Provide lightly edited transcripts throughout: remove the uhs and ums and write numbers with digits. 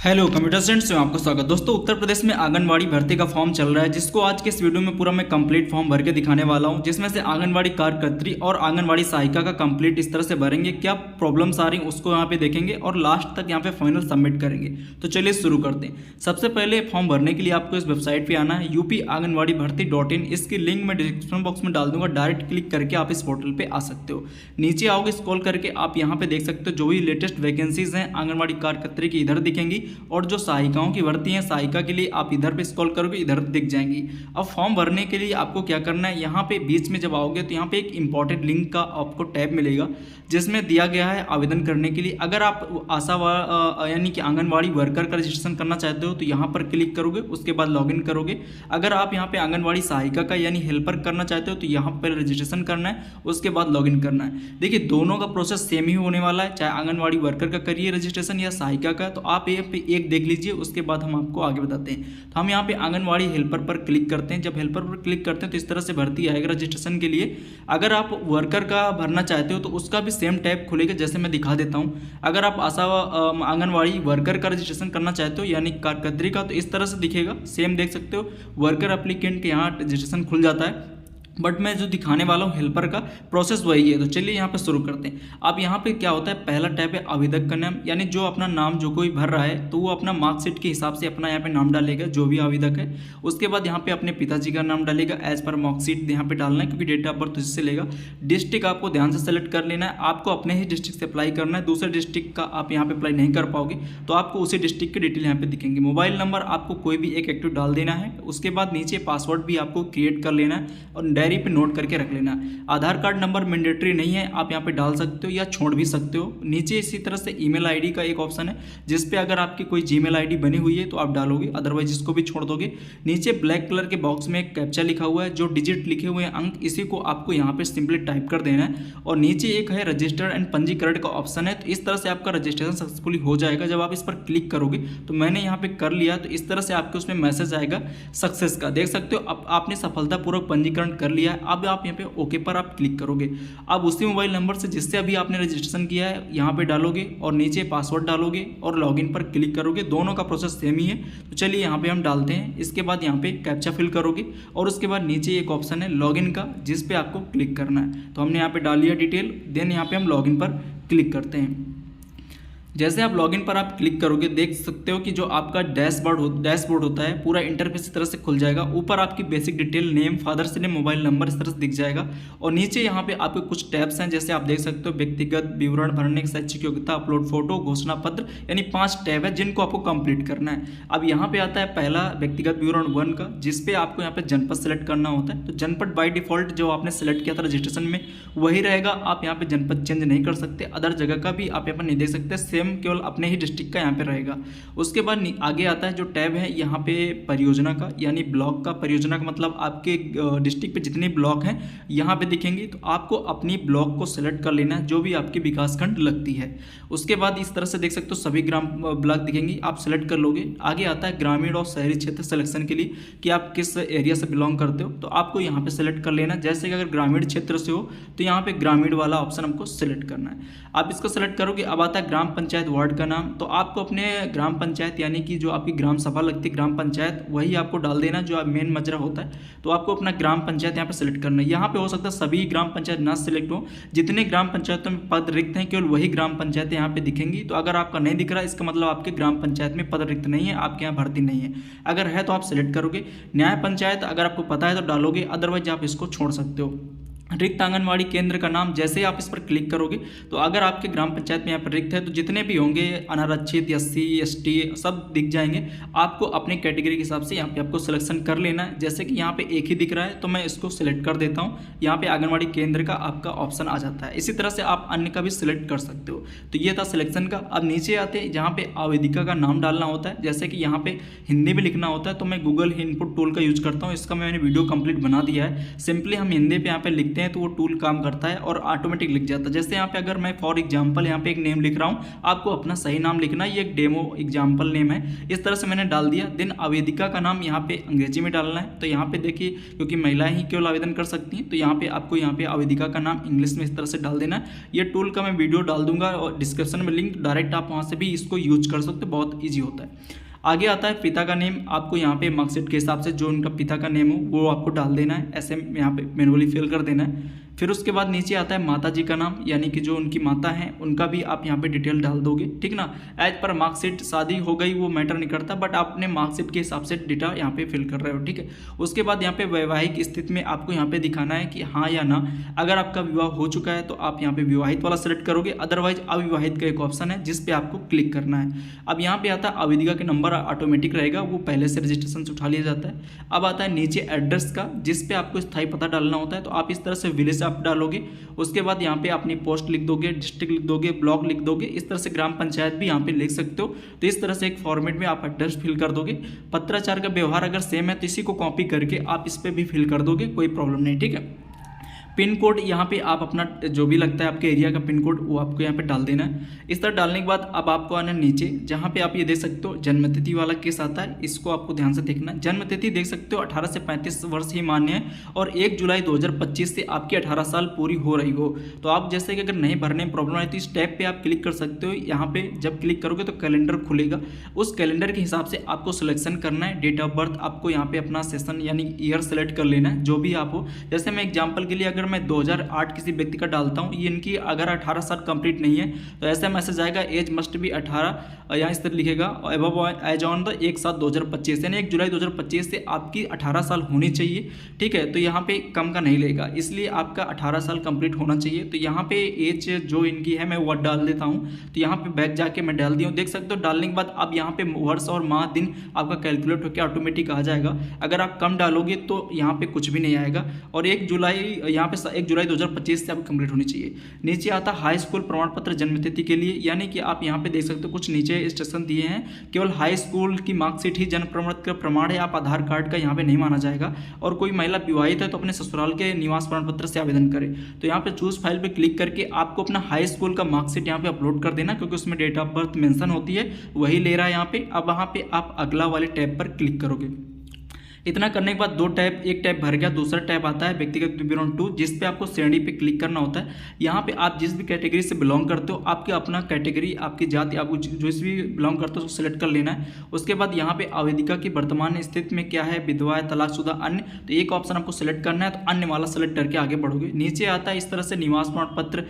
Hello computer students में आपका स्वागत। दोस्तों, उत्तर प्रदेश में आंगनवाड़ी भर्ती का फॉर्म चल रहा है, जिसको आज के इस वीडियो में पूरा मैं कंप्लीट फॉर्म भर के दिखाने वाला हूं, जिसमें से आंगनवाड़ी कार्यकर्त्री और आंगनवाड़ी सहायिका का कंप्लीट इस तरह से भरेंगे, क्या प्रॉब्लम्स आ रही हैं उसको यहाँ पे देखेंगे और लास्ट तक यहाँ पे फाइनल सबमिट करेंगे। तो चलिए शुरू करते हैं। सबसे पहले फॉर्म भरने के लिए आपको इस वेबसाइट पर आना है, यूपी आंगनवाड़ी भर्ती .in। इसकी लिंक मैं डिस्क्रिप्शन बॉक्स में डाल दूंगा, डायरेक्ट क्लिक करके आप इस पोर्टल पर आ सकते हो। नीचे आओगे, स्क्रॉल करके आप यहाँ पे देख सकते हो जो भी लेटेस्ट वैकेंसीज हैं आंगनवाड़ी कार्यकर्त्री की इधर दिखेंगी, और जो सहायिकाओं की भर्ती है सहायिका के लिए आप इधर पे स्क्रॉल करोगे, इधर दिख जाएंगी। अब फॉर्म भरने के लिए आपको क्या करना है, यहाँ पे बीच में जब आओगे तो यहाँ पे एक इंपॉर्टेंट लिंक का आपको टैब मिलेगा, जिसमें दिया गया है आवेदन करने के लिए। अगर आप यानी कि आंगनवाड़ी वर्कर का रजिस्ट्रेशन करना चाहते हो तो यहाँ पर क्लिक करोगे, उसके बाद लॉगिन करोगे। अगर आप यहाँ पे आंगनवाड़ी सहायिका का यानी हेल्पर करना चाहते हो तो यहाँ पर रजिस्ट्रेशन करना है, उसके बाद लॉगिन करना है। देखिए, दोनों का प्रोसेस सेम ही होने वाला है, चाहे आंगनवाड़ी वर्कर का करिए रजिस्ट्रेशन या सहायिका का। तो आप यहाँ पे एक देख लीजिए, उसके बाद हम आपको आगे बताते हैं। तो हम यहाँ पे आंगनवाड़ी हेल्पर पर क्लिक करते हैं। जब हेल्पर पर क्लिक करते हैं तो इस तरह से भर्ती आएगा रजिस्ट्रेशन के लिए। अगर आप वर्कर का भरना चाहते हो तो उसका भी सेम टैब खुलेगा, जैसे मैं दिखा देता हूँ। अगर आप आंगनवाड़ी वर्कर का रजिस्ट्रेशन करना चाहते हो यानी कार्यकर्त्री का, तो इस तरह से दिखेगा, सेम देख सकते हो। वर्कर एप्लीकेंट के यहाँ रजिस्ट्रेशन खुल जाता है, बट मैं जो दिखाने वाला हूँ हेल्पर का प्रोसेस वही है। तो चलिए यहाँ पे शुरू करते हैं। अब यहाँ पे क्या होता है, पहला टैब है आवेदक का नाम, यानी जो अपना नाम जो कोई भर रहा है तो वो अपना मार्कशीट के हिसाब से अपना यहाँ पे नाम डालेगा, जो भी आवेदक है। उसके बाद यहाँ पे अपने पिताजी का नाम डालेगा एज पर मार्कशीट यहाँ पे डालना है, क्योंकि डेट ऑफ बर्थ उससे लेगा। डिस्ट्रिक्ट आपको ध्यान से सेलेक्ट कर लेना है, आपको अपने ही डिस्ट्रिक्ट से अप्लाई करना है, दूसरे डिस्ट्रिक्ट का आप यहाँ पे अप्लाई नहीं कर पाओगे, तो आपको उसी डिस्ट्रिक्ट की डिटेल यहाँ पे दिखेंगे। मोबाइल नंबर आपको कोई भी एक एक्टिव डाल देना है। उसके बाद नीचे पासवर्ड भी आपको क्रिएट कर लेना है और डायरी पे नोट करके रख लेना। आधार कार्ड नंबर मैंडेटरी नहीं है, आप यहाँ पे डाल सकते हो या छोड़ भी सकते हो। नीचे इसी तरह से ईमेल आईडी का एक ऑप्शन है, जिस पे अगर आपकी कोई जीमेल आईडी बनी हुई है तो आप डालोगे, अदरवाइज इसको भी छोड़ दोगे। नीचे ब्लैक कलर के बॉक्स में एक कैप्चा लिखा हुआ है, जो डिजिट लिखे हुए हैं अंक, इसी को आपको यहाँ पे सिंपली टाइप कर देना है। और नीचे एक है रजिस्टर्ड एंड पंजीकरण का ऑप्शन है, तो इस तरह से आपका रजिस्ट्रेशन सक्सेसफुली हो जाएगा। जब आप इस पर क्लिक करोगे, तो मैंने यहाँ पे कर लिया, तो इस तरह से आपके उसमें मैसेज आएगा सक्सेस का, देख सकते हो। अब आपने सफलतापूर्वक पंजीकरण कर लिया है। अब आप यहाँ पे ओके पर आप क्लिक करोगे। अब उसी मोबाइल नंबर से जिससे अभी आपने रजिस्ट्रेशन किया है यहाँ पे डालोगे और नीचे पासवर्ड डालोगे और लॉगिन पर क्लिक करोगे। दोनों का प्रोसेस सेम ही है। तो चलिए यहाँ पे हम डालते हैं। इसके बाद यहाँ पे कैप्चा फिल करोगे और उसके बाद नीचे एक ऑप्शन है लॉगिन का, जिस पे आपको क्लिक करना है। तो हमने यहाँ पे डाल लिया डिटेल, देन यहाँ पे हम लॉगिन पर क्लिक करते हैं। जैसे आप लॉगिन पर आप क्लिक करोगे, देख सकते हो कि जो आपका डैशबोर्ड होता है, पूरा इंटरफेस इस तरह से खुल जाएगा। ऊपर आपकी basic detail, name, father's name, mobile number इस तरह से दिख जाएगा। और नीचे यहाँ पे आपके कुछ टैब्स हैं, जैसे आप देख सकते हो व्यक्तिगत विवरण भरने, शैक्षिक योग्यता, अपलोड फोटो, घोषणा पत्र, यानी 5 टैब है जिनको आपको कंप्लीट करना है। अब यहाँ पे आता है पहला व्यक्तिगत विवरण 1 का, जिसपे आपको यहाँ पे जनपद सेलेक्ट करना होता है। तो जनपद बाई डिफॉल्ट जो आपने सेलेक्ट किया था रजिस्ट्रेशन में वही रहेगा, आप यहाँ पे जनपद चेंज नहीं कर सकते। अदर जगह का भी आप यहाँ पर नहीं देख सकते, केवल अपने ही डिस्ट्रिक्ट का यहाँ पे रहेगा। उसके बाद आगे आता है जो टैब है यहाँ पे परियोजना का, यानी ब्लॉक का। परियोजना का मतलब आपके डिस्ट्रिक्ट पे जितने ब्लॉक हैं यहाँ पे दिखेंगे, तो आपको अपनी ब्लॉक को सेलेक्ट कर लेना है जो भी आपकी विकासखंड लगती है। उसके बाद इस तरह से देख सकते हो सभी ग्राम ब्लॉक दिखेंगी, आप सेलेक्ट कर लोगे। आगे आता है ग्रामीण और शहरी क्षेत्र सिलेक्शन के लिए कि आप किस एरिया से बिलोंग करते हो, तो आपको यहाँ पे सेलेक्ट कर लेना। जैसे कि अगर ग्रामीण क्षेत्र से हो तो यहाँ पे ग्रामीण वाला ऑप्शन हमको सेलेक्ट करना है। आप इसको सेलेक्ट करोगे। अब आता है ग्राम पंचायत वार्ड का नाम, तो आपको अपने ग्राम पंचायत यानी कि जो आपकी ग्राम सभा लगती है ग्राम पंचायत, वही आपको डाल देना जो आप मेन मजरा होता है। तो आपको अपना ग्राम पंचायत यहाँ पे सेलेक्ट करना है। यहाँ पे हो सकता है सभी ग्राम पंचायत ना सेलेक्ट हो, जितने ग्राम पंचायतों में पद रिक्त हैं केवल वही ग्राम पंचायतें यहाँ पे दिखेंगी। तो अगर आपका नहीं दिख रहा, इसका मतलब आपके ग्राम पंचायत में पद रिक्त नहीं है, आपके यहाँ भर्ती नहीं है। अगर है तो आप सेलेक्ट करोगे। न्याय पंचायत अगर आपको पता है तो डालोगे, अदरवाइज आप इसको छोड़ सकते हो। रिक्त आंगनवाड़ी केंद्र का नाम, जैसे ही आप इस पर क्लिक करोगे तो अगर आपके ग्राम पंचायत में यहाँ पर रिक्त है तो जितने भी होंगे अनारक्षित, SC ST सब दिख जाएंगे। आपको अपने कैटेगरी के हिसाब से यहाँ पे आपको सिलेक्शन कर लेना है। जैसे कि यहाँ पे एक ही दिख रहा है तो मैं इसको सिलेक्ट कर देता हूँ। यहाँ पे आंगनवाड़ी केंद्र का आपका ऑप्शन आ जाता है। इसी तरह से आप अन्य का भी सिलेक्ट कर सकते हो। तो ये था सिलेक्शन का। अब नीचे आते हैं जहाँ पे आवेदिका का नाम डालना होता है। जैसे कि यहाँ पे हिंदी में लिखना होता है, तो मैं गूगल इनपुट टूल का यूज करता हूँ। इसका मैंने वीडियो कंप्लीट बना दिया है। सिंपली हम हिंदी पे यहाँ पे लिखते हैं लिखते हैं तो वो टूल काम करता है और ऑटोमेटिक लिख जाता है। जैसे यहाँ पे अगर मैं फॉर एग्जांपल यहाँ पे एक नेम लिख रहा हूँ, आपको अपना सही नाम लिखना है, ये एक डेमो एग्जांपल नेम है, इस तरह से मैंने डाल दिया। देन आवेदिका का नाम यहाँ पे अंग्रेजी में डालना है। तो यहाँ पे देखिए क्योंकि महिलाएं ही केवल आवेदन कर सकती हैं, तो यहाँ पे आपको यहाँ पे आवेदिका का नाम इंग्लिश में इस तरह से डाल देना है। ये टूल का मैं वीडियो डाल दूंगा और डिस्क्रिप्शन में लिंक, डायरेक्ट आप वहाँ से भी इसको यूज कर सकते हो, बहुत ईजी होता है। आगे आता है पिता का नेम, आपको यहाँ पे मार्कशीट के हिसाब से जो उनका पिता का नेम हो वो आपको डाल देना है, ऐसे यहाँ पे मैनुअली फिल कर देना है। फिर उसके बाद नीचे आता है माता जी का नाम, यानी कि जो उनकी माता हैं उनका भी आप यहाँ पे डिटेल डाल दोगे, ठीक ना। एज पर मार्कशीट शादी हो गई वो मैटर नहीं करता, बट आप अपने मार्कशीट के हिसाब से डेटा यहाँ पे फिल कर रहे हो, ठीक है। उसके बाद यहाँ पे वैवाहिक स्थिति में आपको यहाँ पे दिखाना है कि हाँ या ना। अगर आपका विवाह हो चुका है तो आप यहाँ पे विवाहित वाला सेलेक्ट करोगे, अदरवाइज अविवाहित का एक ऑप्शन है जिस पे आपको क्लिक करना है। अब यहाँ पे आता है आवेदिका के नंबर ऑटोमेटिक रहेगा, वो पहले से रजिस्ट्रेशन से उठा लिया जाता है। अब आता है नीचे एड्रेस का, जिस पे आपको स्थायी पता डालना होता है, तो आप इस तरह से विलेज आप डालोगे। उसके बाद यहाँ पे अपनी पोस्ट लिख दोगे, डिस्ट्रिक्ट लिख दोगे, ब्लॉक लिख दोगे, इस तरह से ग्राम पंचायत भी यहाँ पे लिख सकते हो। तो इस तरह से एक फॉर्मेट में आप एड्रेस फिल कर दोगे। पत्राचार का व्यवहार अगर सेम है तो इसी को कॉपी करके आप इस पर भी फिल कर दोगे, कोई प्रॉब्लम नहीं, ठीक है। पिन कोड यहाँ पे आप अपना जो भी लगता है आपके एरिया का पिन कोड वो आपको यहाँ पे डाल देना है। इस तरह डालने के बाद अब आपको आना नीचे, जहाँ पे आप ये देख सकते हो जन्मतिथि वाला केस आता है, इसको आपको ध्यान से देखना है। जन्मतिथि देख सकते हो 18 से 35 वर्ष ही मान्य है और 1 जुलाई 2025 से आपकी 18 साल पूरी हो रही हो। तो आप जैसे कि अगर नहीं भरने में प्रॉब्लम है तो इस टैब पर आप क्लिक कर सकते हो। यहाँ पे जब क्लिक करोगे तो कैलेंडर खुलेगा, उस कैलेंडर के हिसाब से आपको सिलेक्शन करना है। डेट ऑफ बर्थ आपको यहाँ पे अपना सेशन यानी ईयर सेलेक्ट कर लेना है, जो भी आप हो। जैसे मैं एग्जाम्पल के लिए अगर मैं 2008 किसी व्यक्ति का डालता हूँ, ये इनकी अगर 18 साल कंप्लीट नहीं है तो ऐसा मैसेज आएगा एज मस्ट बी 18, यहाँ इस तरह लिखेगा एबव एज ऑन द 1/7/2025, यानी 1 जुलाई 2025 से आपकी 18 साल होनी चाहिए, ठीक है। तो यहाँ पे कम का नहीं लेगा, इसलिए आपका 18 साल कंप्लीट होना चाहिए। तो यहाँ पे एज जो इनकी है मैं वो डाल देता हूँ। तो यहाँ पे बैक जाके मैं डाल दिया हूँ, देख सकते हो। डालने के बाद अब यहाँ पे वर्ष और माह दिन आपका कैलकुलेट होकर ऑटोमेटिक आ जाएगा। अगर आप कम डालोगे तो यहाँ पे कुछ भी नहीं आएगा। और 1 जुलाई यहाँ पे 1 जुलाई 2025 से आपको कंप्लीट होनी चाहिए। नीचे आता हाई स्कूल प्रमाण पत्र जन्मतिथि के लिए, यानी कि आप यहाँ पे देख सकते हो कुछ नीचे इंस्ट्रक्शन दिए हैं। केवल हाई स्कूल की मार्कशीट ही जन्म प्रमाण का प्रमाण है, आप आधार कार्ड का यहाँ पे नहीं माना जाएगा। और कोई महिला विवाहित है तो अपने ससुराल के निवास प्रमाण पत्र से आवेदन करे। तो यहाँ पे चूज फाइल पे क्लिक करके आपको अपना हाई स्कूल का मार्कशीट यहाँ पे अपलोड कर देना, क्योंकि उसमें डेट ऑफ बर्थ मेंशन होती है, वही ले रहा है यहाँ पे। अब वहाँ पे आप अगला वाले टैब पर क्लिक करोगे। इतना करने के बाद दो टैब, एक टैब भर गया, दूसरा टैब आता है व्यक्तिगत विवरण 2, जिस पे आपको श्रेणी पे क्लिक करना होता है। यहाँ पे आप जिस भी कैटेगरी से बिलोंग करते हो, आपके अपना कैटेगरी, आपकी जाति, आपको जिस भी बिलोंग करते हो उसको सिलेक्ट कर लेना है। उसके बाद यहाँ पे आवेदिका की वर्तमान स्थिति में क्या है, विधवा है, तलाकशुदा, अन्य, तो एक ऑप्शन आपको सिलेक्ट करना है, तो अन्य वाला सेलेक्ट करके आगे बढ़ोगे। नीचे आता है इस तरह से निवास प्रमाण पत्र,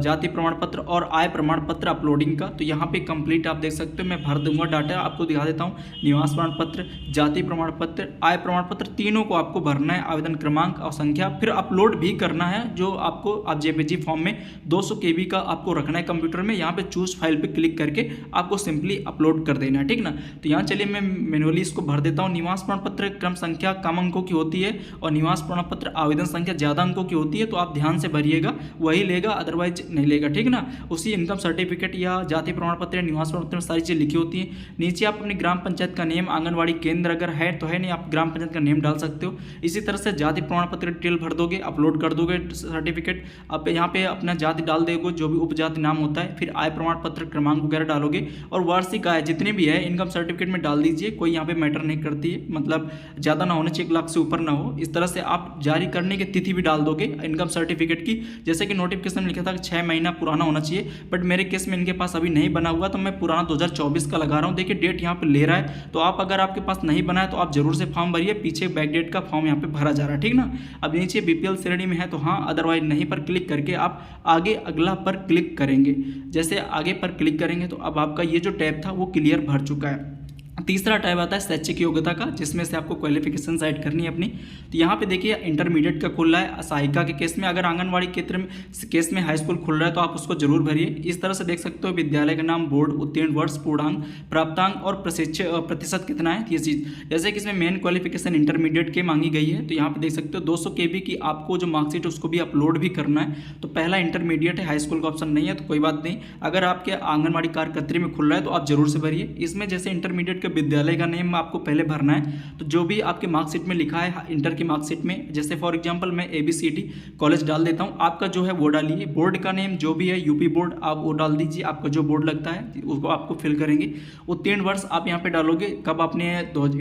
जाति प्रमाण पत्र और आय प्रमाण पत्र अपलोडिंग का। तो यहाँ पे कंप्लीट आप देख सकते हो, मैं भर दूंगा डाटा, आपको दिखा देता हूँ। निवास प्रमाण पत्र, जाति प्रमाण पत्र, आय प्रमाण पत्र, तीनों को आपको भरना है, आवेदन क्रमांक और संख्या, फिर अपलोड भी करना है। जो आपको आप जेपीजी फॉर्म में 200 KB का आपको रखना है कंप्यूटर में। यहाँ पे चूज फाइल पे क्लिक करके आपको सिंपली अपलोड कर देना है, ठीक ना। तो यहाँ चलिए मैं मैनुअली इसको भर देता हूँ। निवास प्रमाण पत्र क्रम संख्या कम अंकों की होती है और निवास प्रमाण पत्र आवेदन संख्या ज़्यादा अंकों की होती है, तो आप ध्यान से भरिएगा, वही लेगा, अदरवाइज नहीं लेगा, ठीक ना। उसी इनकम सर्टिफिकेट या जाति प्रमाण पत्र या निवास प्रमाण पत्र में सारी चीज़ लिखी होती है। नीचे आप अपनी ग्राम पंचायत का नेम, आंगनबाड़ी केंद्र अगर है तो है, नहीं आप ग्राम पंचायत का नेम डाल सकते हो। इसी तरह से जाति प्रमाण पत्र डिटेल भर दोगे, अपलोड कर दोगे सर्टिफिकेट। आप यहाँ पे अपना जाति डाल दोगे, जो भी उपजाति नाम होता है, फिर आय प्रमाण पत्र क्रमांक वगैरह डालोगे और वार्षिक आय जितनी भी है इनकम सर्टिफिकेट में डाल दीजिए। कोई यहाँ पे मैटर नहीं करती है, मतलब ज़्यादा ना होना चाहिए, 1 लाख से ऊपर ना हो। इस तरह से आप जारी करने की तिथि भी डाल दोगे इनकम सर्टिफिकेट की। जैसे कि नोटिफिकेशन में लिखा था 6 महीना पुराना होना चाहिए, बट मेरे केस में इनके पास अभी नहीं बना हुआ, तो मैं पुराना 2024 का लगा रहा हूँ। देखिए डेट यहाँ पे ले रहा है, तो आप अगर आपके पास नहीं बना है तो आप जरूर से फॉर्म भरिए, पीछे बैक डेट का फॉर्म यहाँ पे भरा जा रहा है, ठीक ना। अब नीचे बीपीएल श्रेणी में है तो हाँ, अदरवाइज नहीं पर क्लिक करके आप आगे अगला पर क्लिक करेंगे। जैसे आगे पर क्लिक करेंगे तो अब आपका ये जो टैब था वो क्लियर भर चुका है। तीसरा टैब आता है शैक्षिक योग्यता का, जिसमें से आपको क्वालिफिकेशन साइड करनी है अपनी। तो यहाँ पे देखिए इंटरमीडिएट का खुल रहा है सहायिका के केस में। अगर आंगनबाड़ी क्षेत्र में केस में हाई स्कूल खुल रहा है तो आप उसको जरूर भरिए। इस तरह से देख सकते हो विद्यालय का नाम, बोर्ड, उत्तीर्ण वर्ष, पूर्णांक, प्राप्तांक और प्रतिशत कितना है, ये चीज़। जैसे कि इसमें मेन क्वालिफिकेशन इंटरमीडिएट के मांगी गई है, तो यहाँ पे देख सकते हो 200 KB की आपको जो मार्कशीट है उसको भी अपलोड भी करना है। तो पहला इंटरमीडिएट है, हाई स्कूल का ऑप्शन नहीं है, तो कोई बात नहीं। अगर आपके आंगनबाड़ी कार्यकर्त्री में खुल रहा है तो आप जरूर से भरिए। इसमें जैसे इंटरमीडिएट के विद्यालय का नेम आपको पहले भरना है। तो जो भी आपके मार्कशीट में लिखा है इंटर की मार्कशीट में, जैसे फॉर एग्जांपल मैं ABCD कॉलेज डाल देता हूँ, आपका जो है वो डालिए। बोर्ड का नेम जो भी है यूपी बोर्ड आप वो डाल दीजिए, आपका जो बोर्ड लगता है उसको आपको फिल करेंगे। उत्तीर्ण वर्ष आप यहाँ पे डालोगे, कब आपने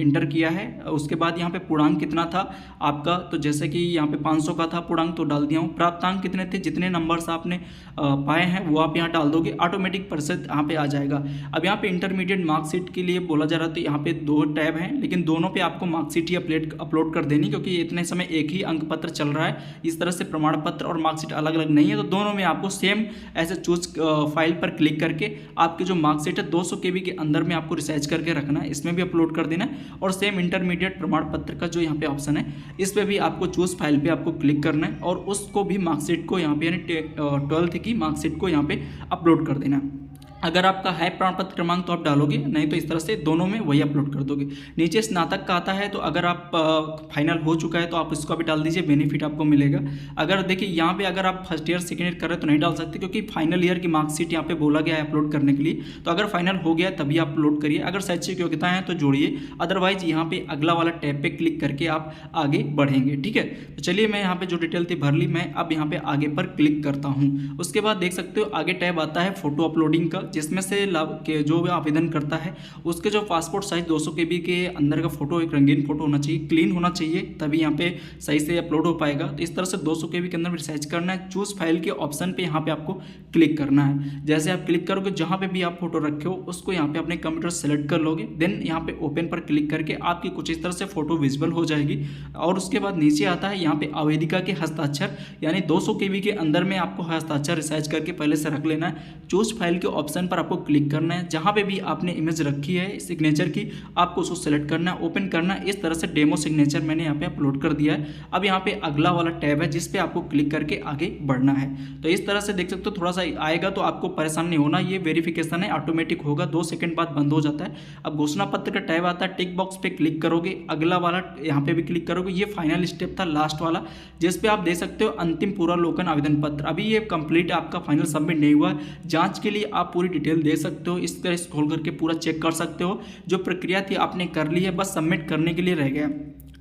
इंटर किया है। उसके बाद यहाँ पे पूर्णांक कितना था आपका, तो जैसे कि यहाँ पे 500 का था पूर्णांक तो डाल दिया हूँ। प्राप्तांक कितने थे, जितने नंबर्स आपने पाए हैं वो आप यहाँ डाल दोगे, ऑटोमेटिक प्रतिशत यहाँ पे आ जाएगा। अब यहाँ पे इंटरमीडिएट मार्कशीट के लिए बोला जा रहा है, तो यहाँ पे 2 टैब हैं, लेकिन दोनों पे आपको मार्कशीट ही अपलोड कर देनी, क्योंकि इतने समय एक ही अंक पत्र चल रहा है। इस तरह से प्रमाण पत्र और मार्कशीट अलग अलग नहीं है, तो दोनों में आपको सेम ऐसे चूज फाइल पर क्लिक करके आपकी जो मार्कशीट है 200 KB के अंदर में आपको रिसाइज करके रखना है, इसमें भी अपलोड कर देना है। और सेम इंटरमीडिएट प्रमाण पत्र का जो यहाँ पे ऑप्शन है इस पर भी आपको चूज फाइल पे आपको क्लिक करना है और उसको भी मार्कशीट को यहाँ पे यानी 12th की मार्कशीट को यहाँ पे अपलोड कर देना है। अगर आपका है प्रमाण पत्र क्रमांक तो आप डालोगे, नहीं तो इस तरह से दोनों में वही अपलोड कर दोगे। नीचे स्नातक का आता है, तो अगर आप फाइनल हो चुका है तो आप इसको भी डाल दीजिए, बेनिफिट आपको मिलेगा। अगर देखिए यहाँ पे अगर आप फर्स्ट ईयर सेकेंड ईयर कर रहे हो तो नहीं डाल सकते, क्योंकि फाइनल ईयर की मार्कशीट यहाँ पे बोला गया है अपलोड करने के लिए। तो अगर फाइनल हो गया तभी आप अपलोड करिए, अगर शैक्षिक योग्यता है तो जोड़िए, अदरवाइज यहाँ पे अगला वाला टैब पे क्लिक करके आप आगे बढ़ेंगे। ठीक है, तो चलिए मैं यहाँ पे जो डिटेल थी भर ली, मैं अब यहाँ पे आगे पर क्लिक करता हूँ। उसके बाद देख सकते हो आगे टैब आता है फोटो अपलोडिंग का, जिसमें से के जो भी आवेदन करता है उसके जो पासपोर्ट साइज 200 KB के अंदर का फोटो, एक रंगीन फोटो होना चाहिए, क्लीन होना चाहिए, तभी यहाँ पे सही से अपलोड हो पाएगा। तो इस तरह से 200 KB के अंदर रिसाइज करना है। चूज फाइल के ऑप्शन पे यहाँ पे आपको क्लिक करना है। जैसे आप क्लिक करोगे जहाँ पे भी आप फोटो रखे हो उसको यहाँ पे अपने कंप्यूटर सेलेक्ट कर लोगे, देन यहाँ पे ओपन पर क्लिक करके आपकी कुछ इस तरह से फोटो विजिबल हो जाएगी। और उसके बाद नीचे आता है यहाँ पे आवेदिका के हस्ताक्षर, यानी 200 KB के अंदर में आपको हस्ताक्षर रिसाइज करके पहले से रख लेना है। चूज फाइल के ऑप्शन पर आपको क्लिक करना है, जहां पे भी आपने इमेज रखी है सिग्नेचर की आपको उसको सेलेक्ट करना है, ओपन करना है। इस तरह से डेमो सिग्नेचर मैंने यहाँ पे अपलोड कर दिया है। अब यहाँ पे अगला वाला टैब है जिस पे आपको क्लिक करके आगे बढ़ना है। तो इस तरह से देख सकते हो, थोड़ा सा आएगा तो आपको परेशान नहीं होना, ये वेरिफिकेशन है, ऑटोमेटिक होगा, 2 सेकंड बाद बंद हो जाता है। अब घोषणा पत्र का टैब आता है, टिक बॉक्स पे क्लिक करोगे, अगला वाला यहाँ पे भी क्लिक करोगे। ये फाइनल स्टेप था लास्ट वाला, जिसपे आप देख सकते हो अंतिम पूर्वावलोकन आवेदन पत्र। अभी ये कंप्लीट आपका फाइनल सबमिट नहीं हुआ, जांच के लिए आप पूरी डिटेल दे सकते हो, इस तरह खोल करके पूरा चेक कर सकते हो। जो प्रक्रिया थी आपने कर ली है, बस सबमिट करने के लिए रह गया।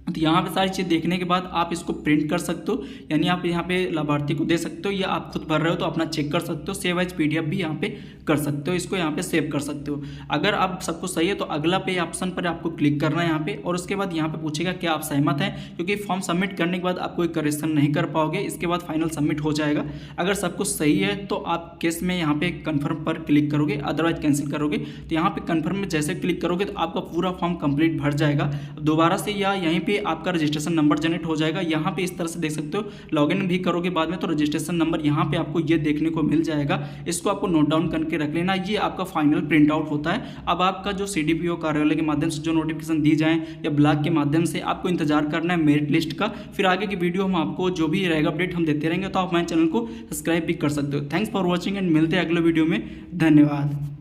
तो यहाँ पे सारी चीज़ देखने के बाद आप इसको प्रिंट कर सकते हो, यानी आप यहाँ पे लाभार्थी को दे सकते हो, या आप खुद भर रहे हो तो अपना चेक कर सकते हो। सेव एज PDF भी यहाँ पे कर सकते हो, इसको यहाँ पे सेव कर सकते हो। अगर आप सब कुछ सही है तो अगला पे ऑप्शन पर आपको क्लिक करना है यहाँ पे, और उसके बाद यहाँ पे पूछेगा क्या आप सहमत हैं, क्योंकि फॉर्म सबमिट करने के बाद आप कोई करेक्शन नहीं कर पाओगे, इसके बाद फाइनल सबमिट हो जाएगा। अगर सब कुछ सही है तो आप केस में यहाँ पे कन्फर्म पर क्लिक करोगे, अदरवाइज कैंसिल करोगे। तो यहाँ पे कन्फर्म में जैसे क्लिक करोगे तो आपका पूरा फॉर्म कंप्लीट भर जाएगा दोबारा से, या यहीं पे आपका रजिस्ट्रेशन नंबर जनरेट हो जाएगा। यहाँ पे इस तरह से देख सकते हो, लॉगिन भी करोगे बाद में तो रजिस्ट्रेशन नंबर यहाँ पे आपको ये देखने को मिल जाएगा। इसको आपको नोट डाउन करके रख लेना, ये आपका फाइनल प्रिंट आउट होता है। अब आपका जो CDPO कार्यालय के माध्यम से जो नोटिफिकेशन दी जाए या ब्लॉग के माध्यम से आपको इंतजार करना है मेरिट लिस्ट का। फिर आगे की वीडियो हम आपको जो भी रहेगा अपडेट हम देते रहेंगे, तो आप हमारे चैनल को सब्सक्राइब भी कर सकते हो। थैंक्स फॉर वॉचिंग एंड मिलते हैं अगले वीडियो में। धन्यवाद।